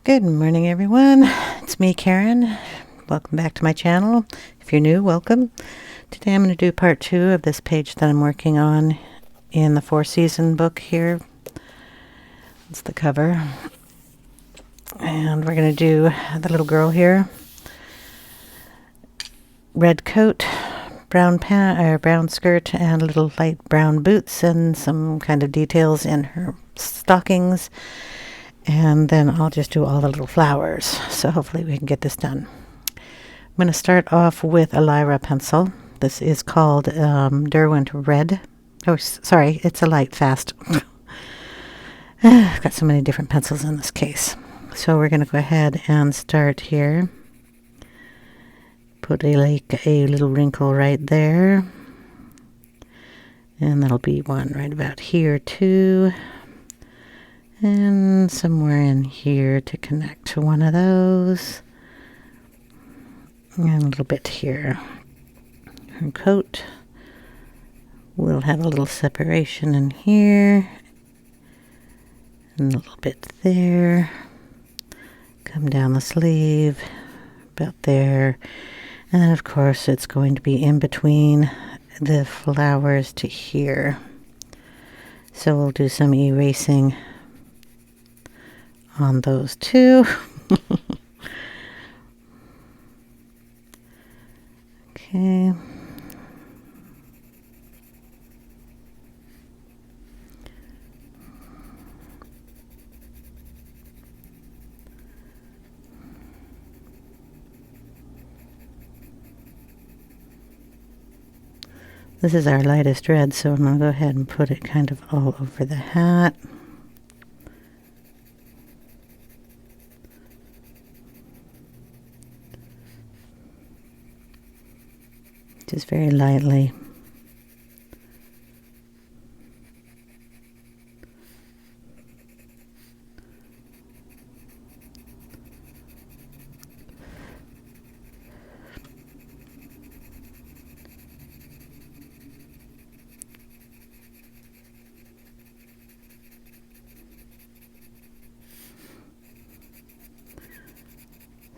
Good morning, everyone. It's me, Karen. Welcome back to my channel. If you're new, welcome. Today I'm going to do part 2 of this page that I'm working on in the 4-season book here. It's the cover. And we're going to do the little girl here. Red coat, brown brown skirt, and little light brown boots, and some kind of details in her stockings. And then I'll just do all the little flowers. So hopefully we can get this done. I'm going to start off with a Lyra pencil. This is called Derwent Red. Oh, sorry, it's a lightfast. I've got so many different pencils in this case. So we're going to go ahead and start here. Put a little wrinkle right there. And that'll be one right about here too. And somewhere in here to connect to one of those. And a little bit here. Her coat will have a little separation in here. And a little bit there. Come down the sleeve. About there. And then of course it's going to be in between the flowers to here. So we'll do some erasing on those two. Okay. This is our lightest red, so I'm going to go ahead and put it kind of all over the hat. Just very lightly.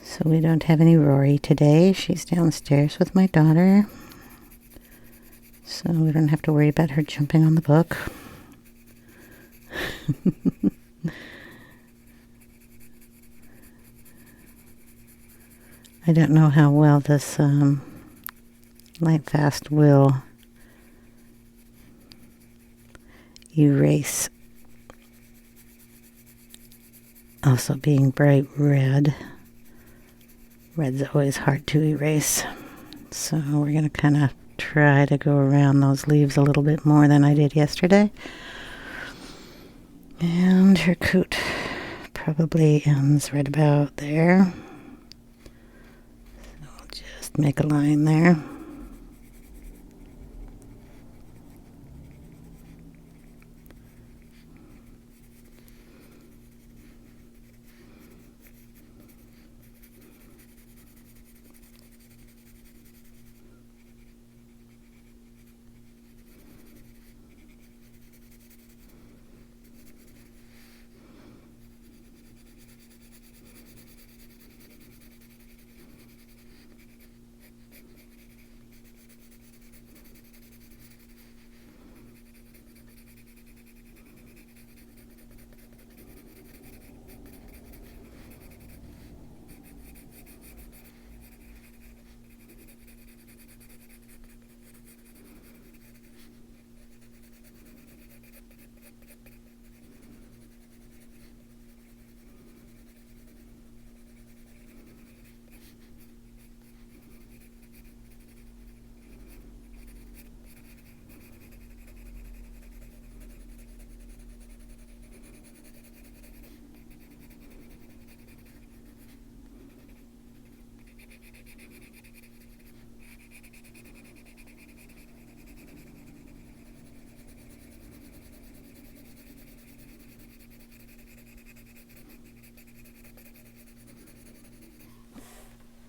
So we don't have any Rory today. She's downstairs with my daughter. So we don't have to worry about her jumping on the book. I don't know how well this lightfast will erase. Also being bright red. Red's always hard to erase. So we're going to kind of try to go around those leaves a little bit more than I did yesterday. And her coat probably ends right about there. So I'll just make a line there.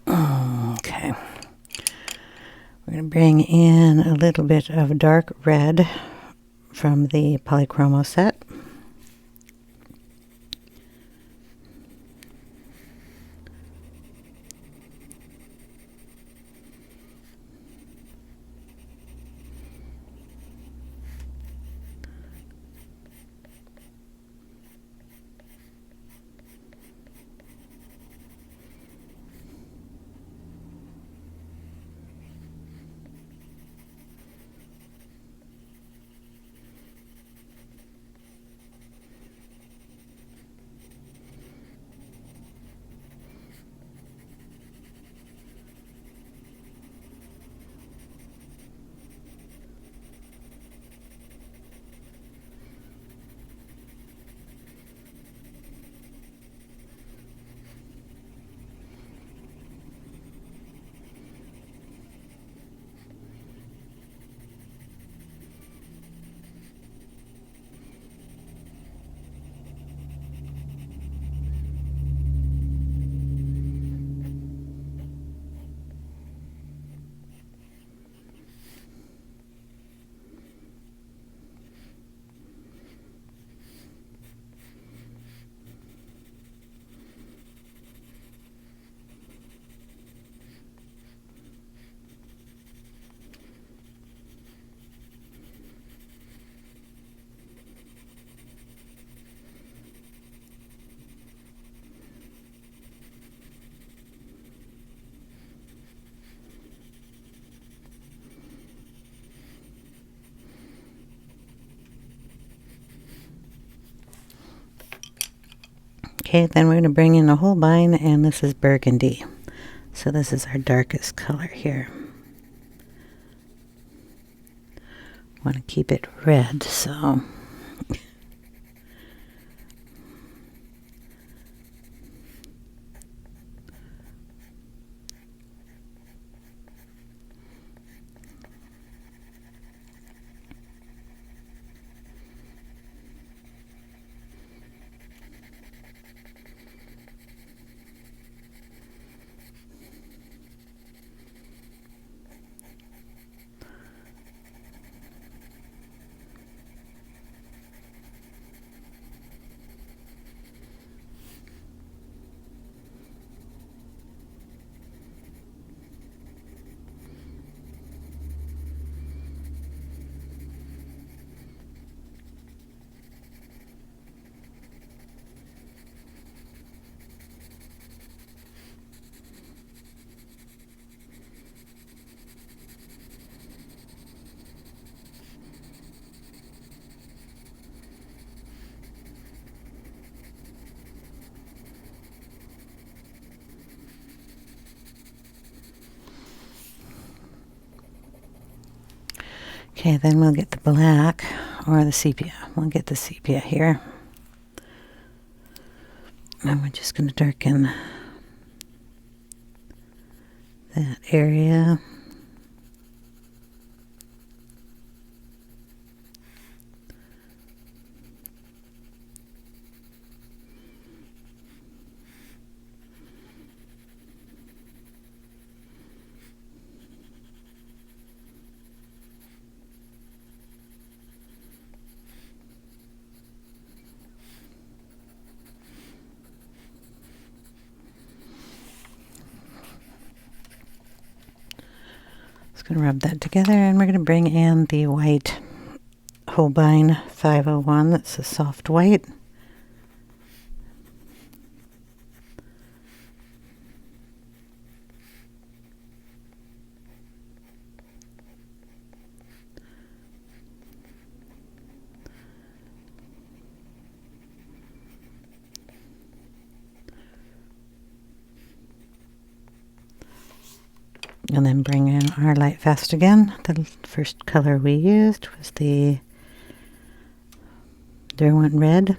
Okay. We're going to bring in a little bit of dark red from the Polychromos set. Okay, then we're going to bring in a Holbein, and this is Burgundy. So this is our darkest color here. Want to keep it red, so okay, then we'll get the black or the sepia. We'll get the sepia here. And we're just going to darken that area. Going to rub that together, and we're going to bring in the white Holbein 501. That's a soft white. And then bring in our lightfast again. The first color we used was the Derwent red.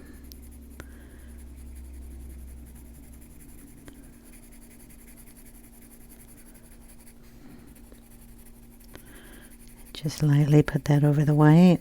Just lightly put that over the white.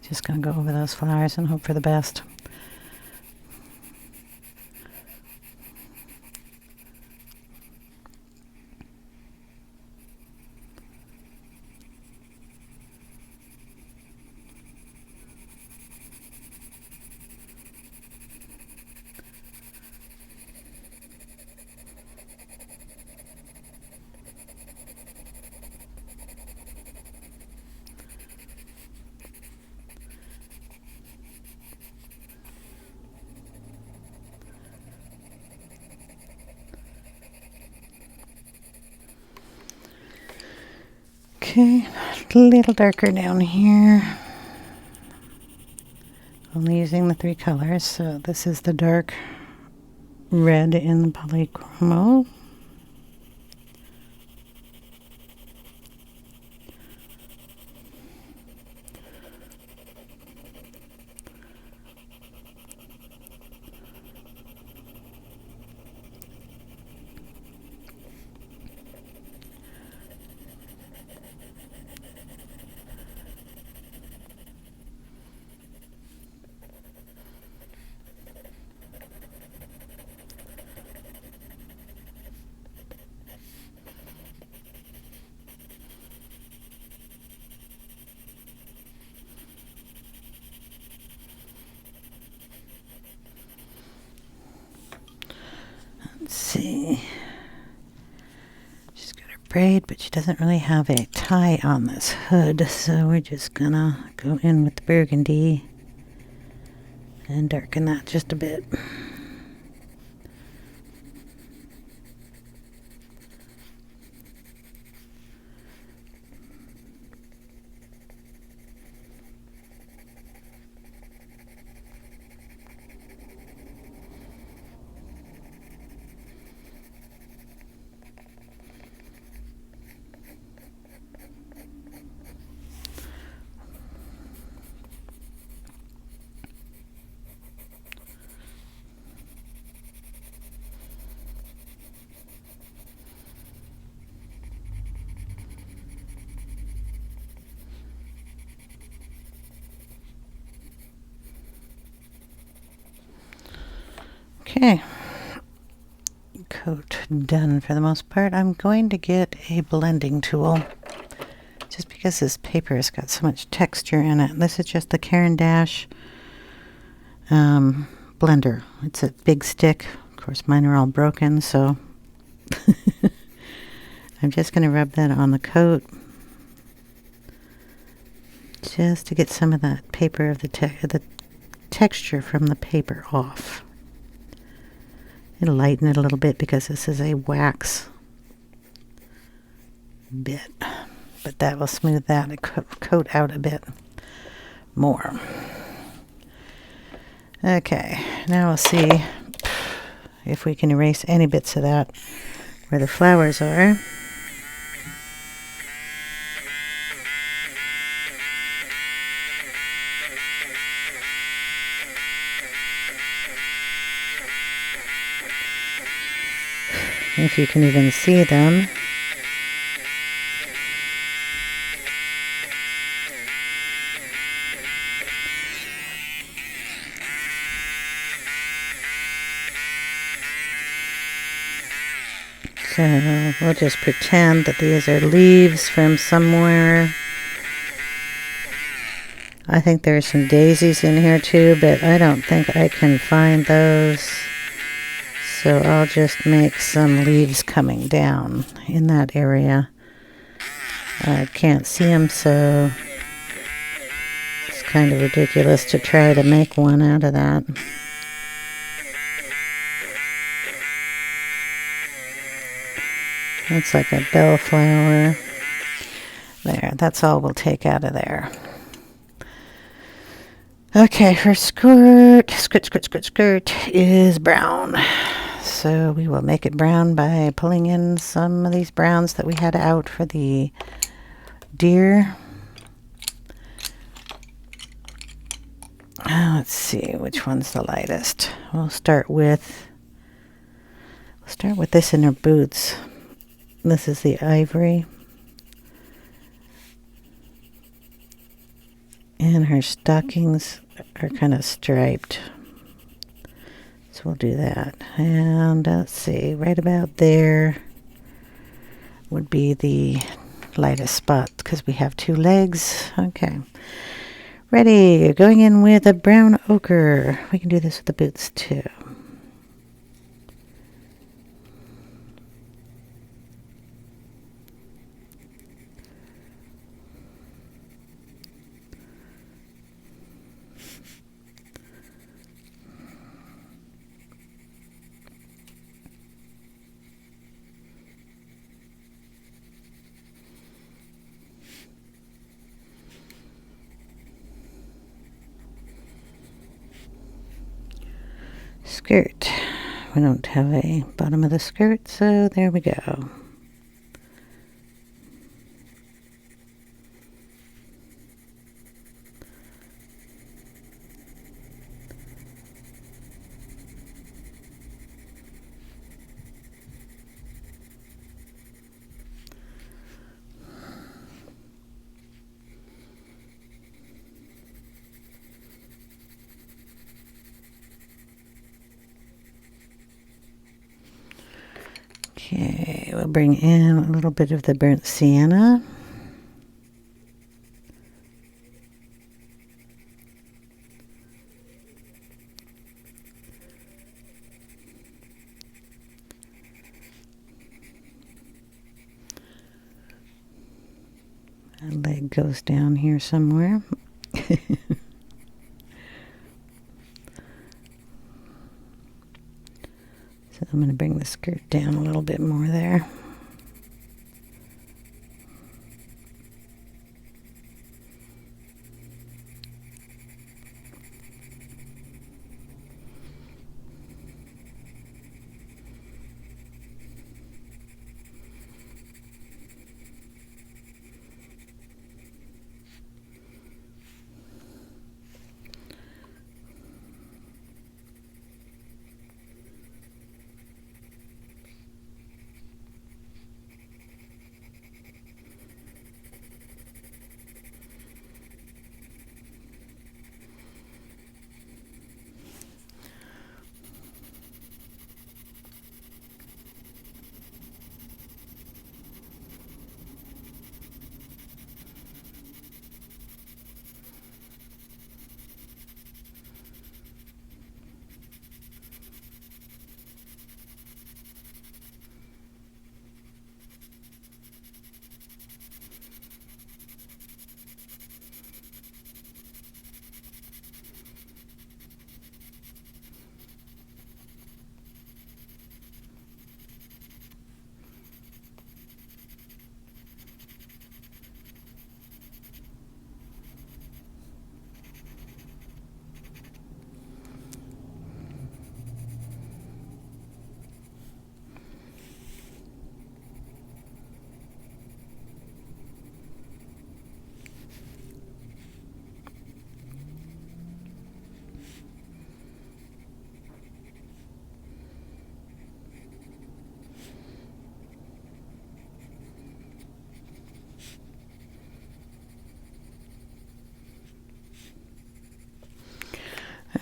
Just going to go over those flowers and hope for the best. Okay, a little darker down here. Only using the 3 colors, so this is the dark red in the Polychromos. Let's see. She's got her braid, but she doesn't really have a tie on this hood, so we're just gonna go in with the burgundy and darken that just a bit. Okay, coat done for the most part. I'm going to get a blending tool just because this paper has got so much texture in it. This is just the Caran d'Ache blender. It's a big stick. Of course, mine are all broken, so I'm just going to rub that on the coat just to get some of that paper of the texture from the paper off. It'll lighten it a little bit because this is a wax bit, but that will smooth that coat out a bit more. Okay, now we'll see if we can erase any bits of that where the flowers are. If you can even see them. So we'll just pretend that these are leaves from somewhere. I think there's some daisies in here too, but I don't think I can find those. So I'll just make some leaves coming down in that area. I can't see them, so it's kind of ridiculous to try to make one out of that. That's like a bellflower. There, that's all we'll take out of there. Okay, her skirt is brown. So we will make it brown by pulling in some of these browns that we had out for the deer. Let's see which one's the lightest. We'll start with this in her boots. This is the Ivory. And her stockings are kind of striped. So we'll do that. And let's see, right about there would be the lightest spot because we have two legs. Okay. Ready. Going in with a brown ochre. We can do this with the boots too. Skirt. We don't have a bottom of the skirt, so there we go. Okay, we'll bring in a little bit of the burnt sienna. That leg goes down here somewhere. So I'm going to bring the skirt down a little bit more there.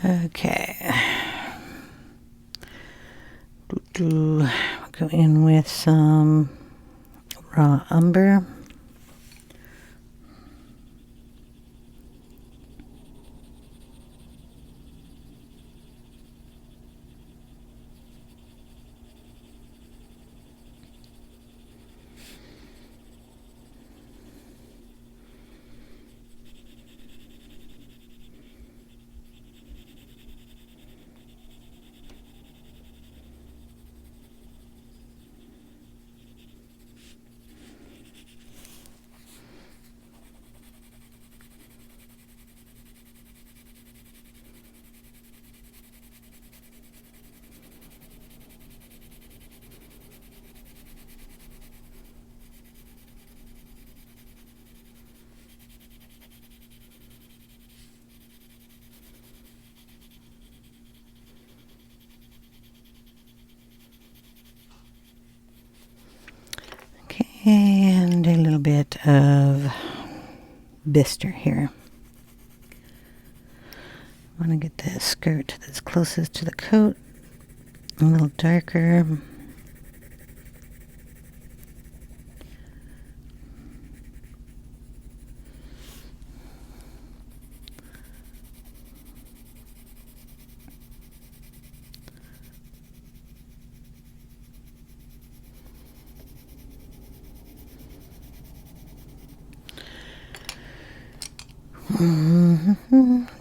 Okay. We'll go in with some raw umber. And a little bit of Bister here. I want to get the skirt that's closest to the coat a little darker.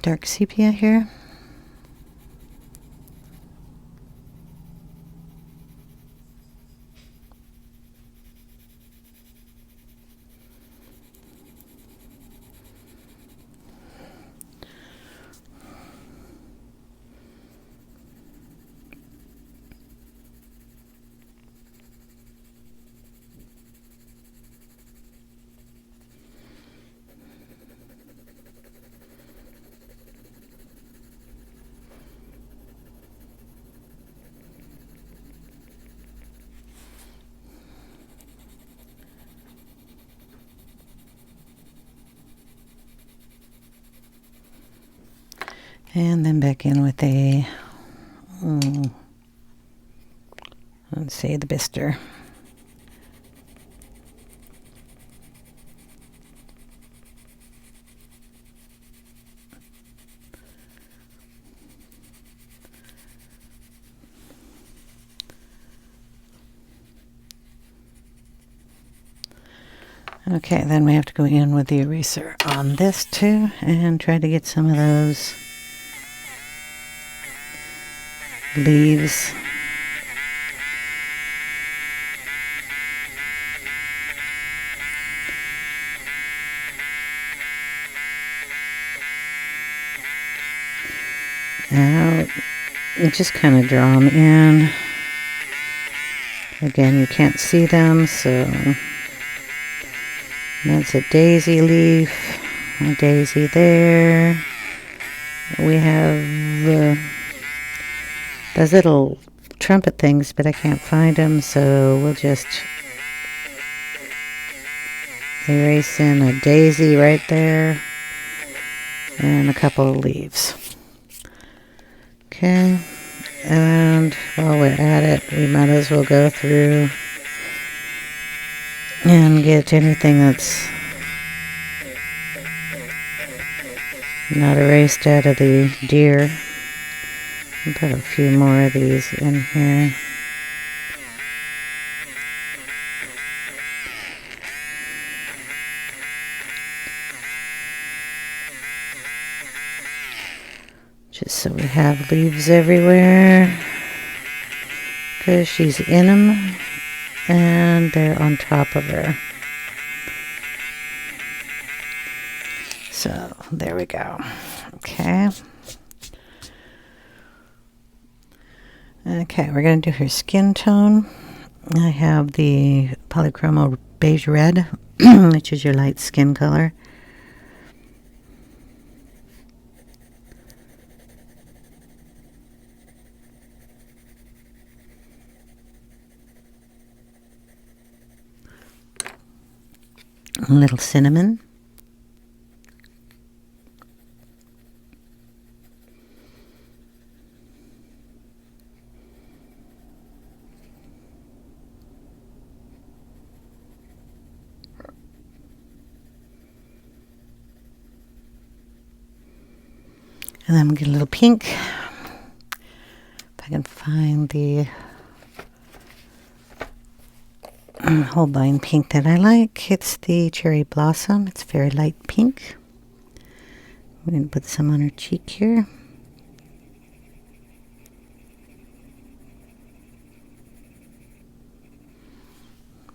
Dark sepia here. And then back in with a, let's say the Bister. Okay, then we have to go in with the eraser on this too and try to get some of those leaves. Out. And just kind of draw them in. Again, you can't see them, so that's a daisy leaf, a daisy there. We have those little trumpet things, but I can't find them, so we'll just erase in a daisy right there and a couple of leaves. Okay, and while we're at it, we might as well go through and get anything that's not erased out of the deer. I'll put a few more of these in here. Just so we have leaves everywhere, because she's in them and they're on top of her. So there we go. Okay. Okay, we're going to do her skin tone. I have the Polychromos Beige Red, which is your light skin color. A little cinnamon. And then I'm going to get a little pink. If I can find the Holbein pink that I like. It's the Cherry Blossom. It's very light pink. I'm going to put some on her cheek here.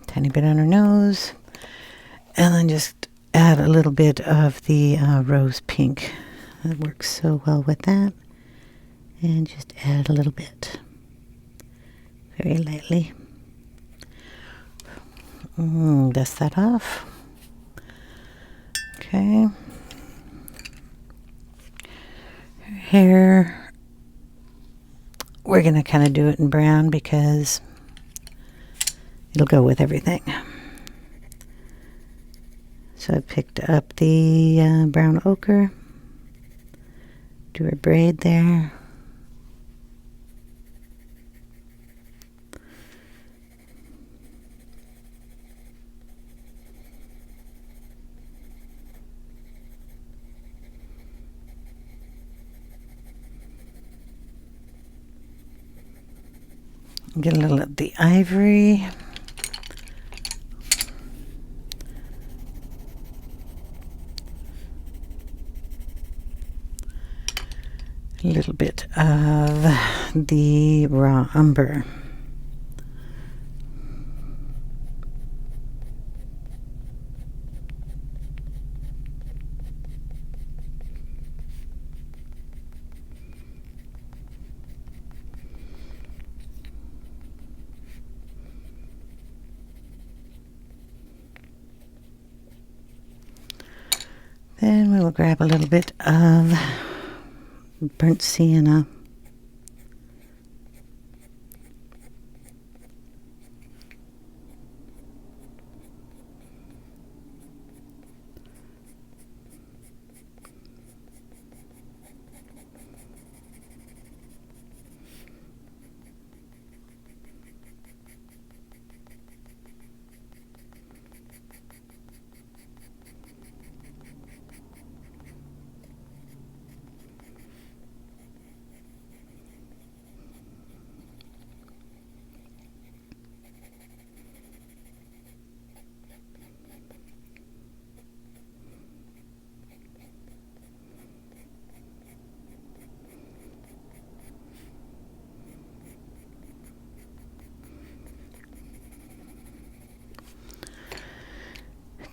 Tiny bit on her nose. And then just add a little bit of the rose pink. That works so well with that. And just add a little bit. Very lightly. Dust that off. Okay. Her hair, we're going to kind of do it in brown because it'll go with everything. So I picked up the brown ochre. Do her braid there. Get a little of the ivory. A little bit of the raw umber. Then we will grab a little bit of burnt sienna.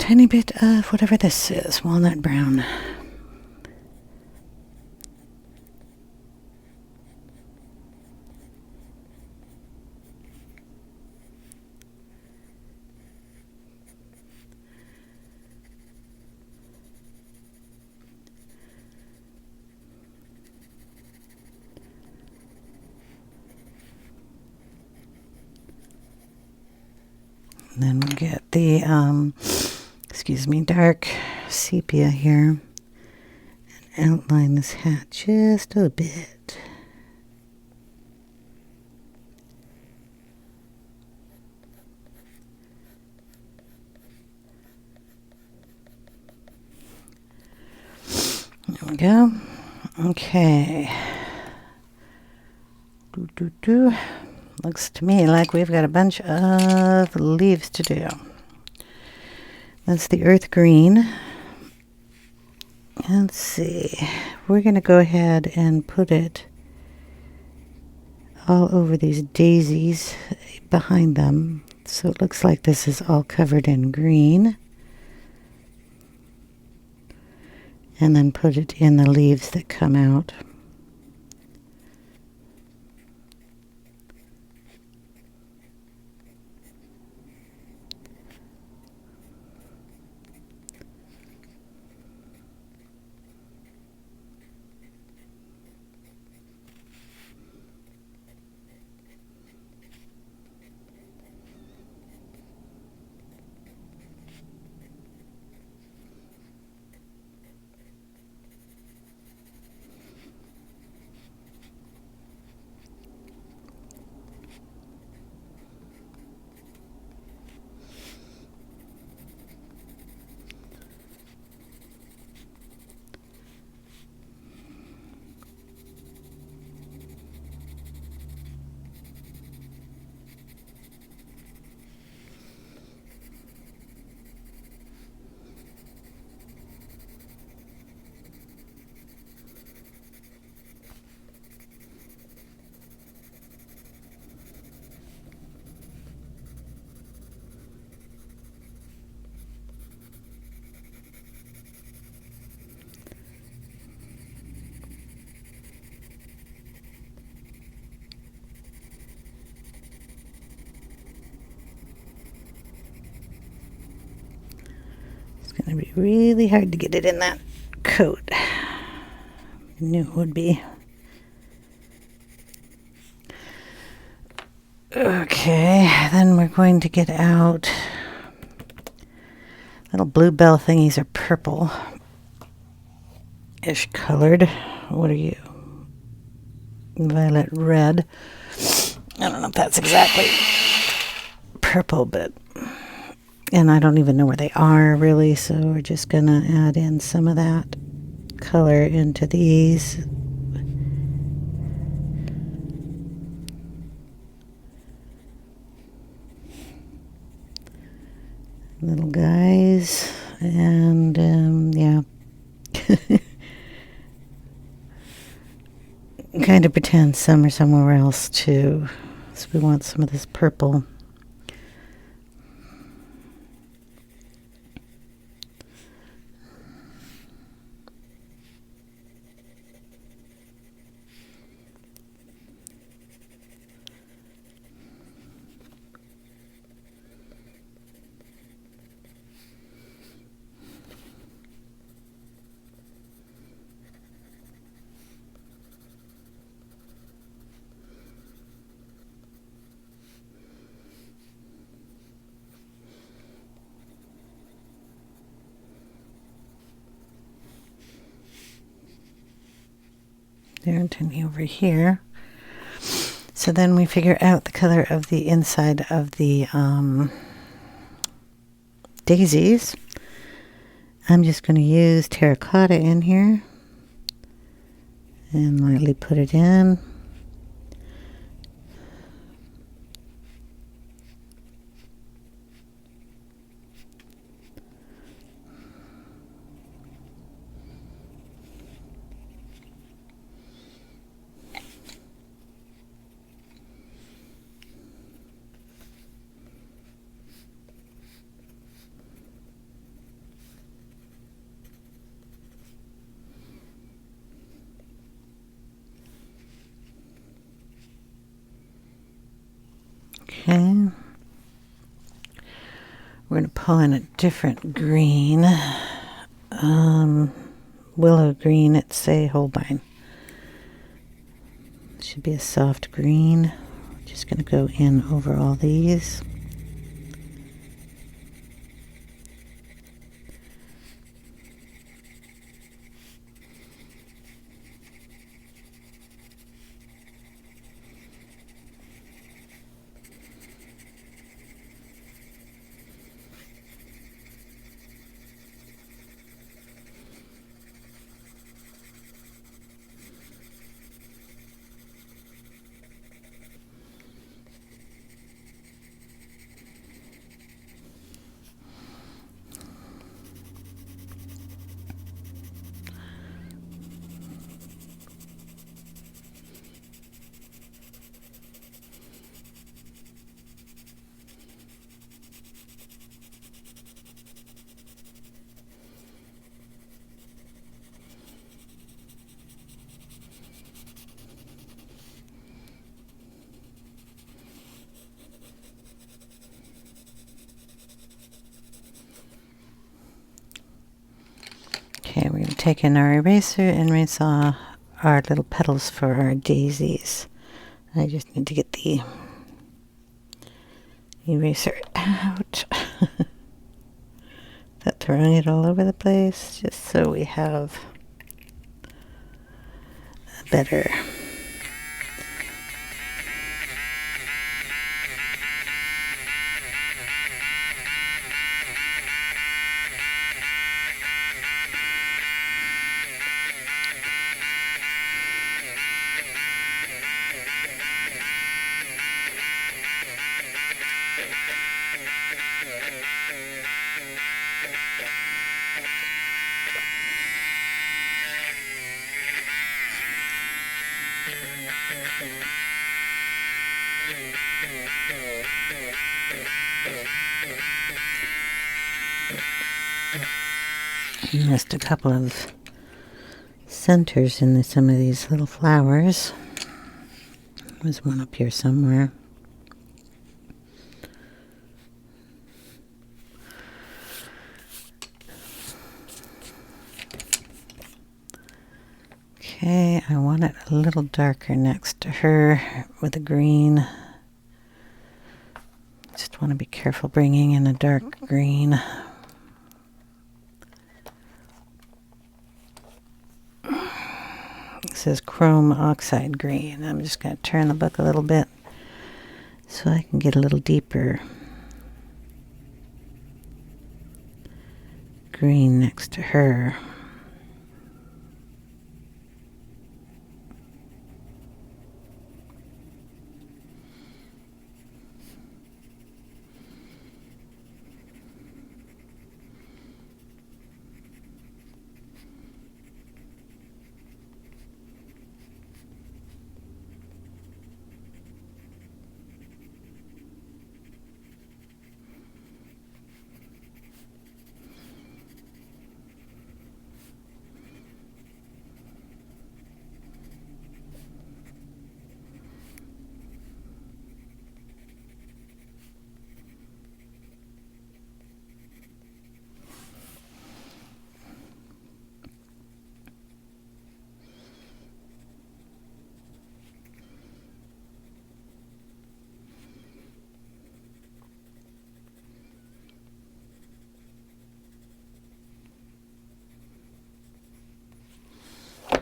tiny bit of whatever this is, walnut brown. And then we'll get the, dark sepia here and outline this hat just a bit. There we go. Okay. Looks to me like we've got a bunch of leaves to do. That's the earth green. Let's see. We're going to go ahead and put it all over these daisies behind them. So it looks like this is all covered in green. And then put it in the leaves that come out. It's going to be really hard to get it in that coat. I knew it would be. Okay, then we're going to get out little bluebell thingies are purple-ish colored. What are you? Violet red. I don't know if that's exactly purple, but and I don't even know where they are really, so we're just gonna add in some of that color into these. Little guys, and yeah. Kind of pretend some are somewhere else too. So we want some of this purple. There, turning over here. So then we figure out the color of the inside of the daisies. I'm just going to use terracotta in here and lightly put it in. Okay. We're going to pull in a different green. Willow green, it's a Holbein. Should be a soft green. Just going to go in over all these. Okay, we're going to take in our eraser and erase our little petals for our daisies. I just need to get the eraser out. Not throwing it all over the place, just so we have a better missed a couple of centers in some of these little flowers. There's one up here somewhere. Okay, I want it a little darker next to her with a green. Just want to be careful bringing in a dark green. It says Chrome oxide green. I'm just going to turn the book a little bit so I can get a little deeper green next to her.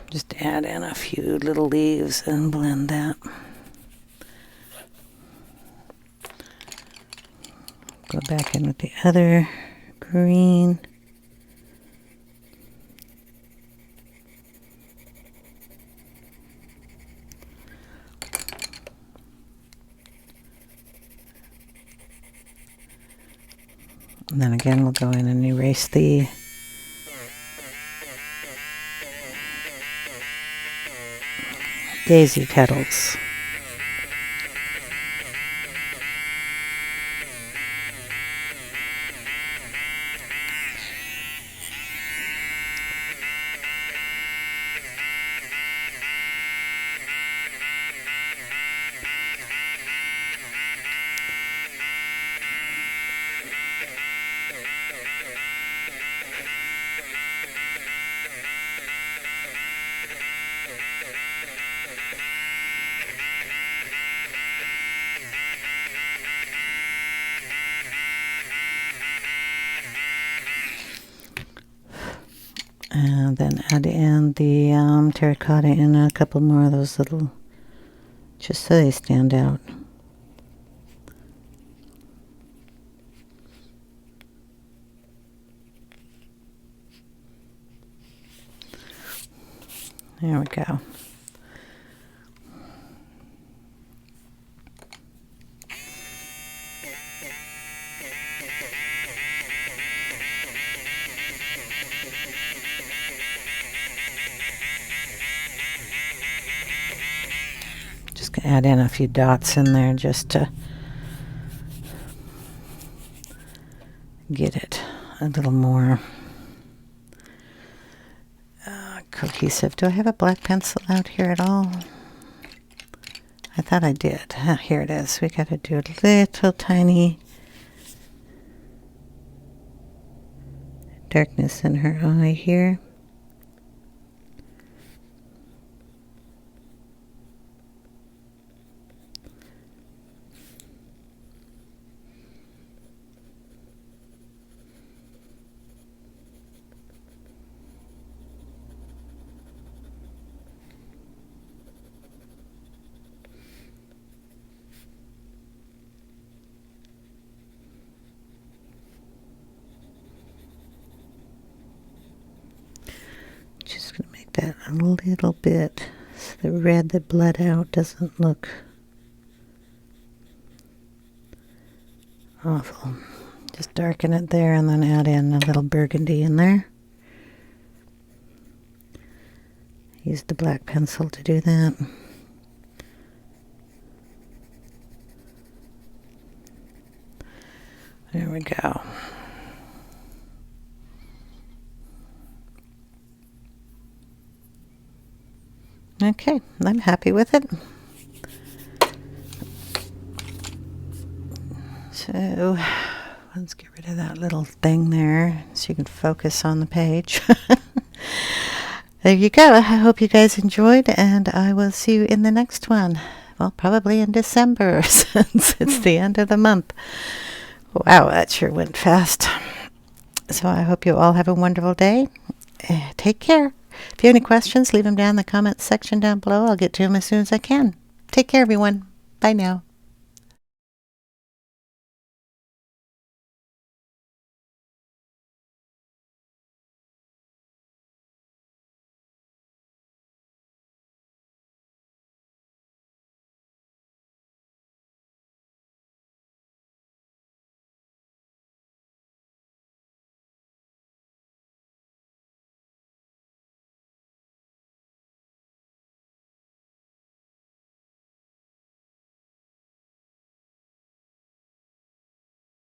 Just add in a few little leaves and blend that. Go back in with the other green. And then again, we'll go in and erase the daisy petals. And then add in the terracotta in a couple more of those little, just so they stand out. There we go. Just gonna add in a few dots in there just to get it a little more cohesive. Do I have a black pencil out here at all? I thought I did. Here it is. We got to do a little tiny darkness in her eye here. Just going to make that a little bit so the red that bled out doesn't look awful. Just darken it there and then add in a little burgundy in there. Use the black pencil to do that. There we go. Okay, I'm happy with it. So let's get rid of that little thing there so you can focus on the page. There you go. I hope you guys enjoyed, and I will see you in the next one. Well, probably in December since it's the end of the month. Wow, that sure went fast. So I hope you all have a wonderful day. Take care. If you have any questions, leave them down in the comments section down below. I'll get to them as soon as I can. Take care, everyone. Bye now.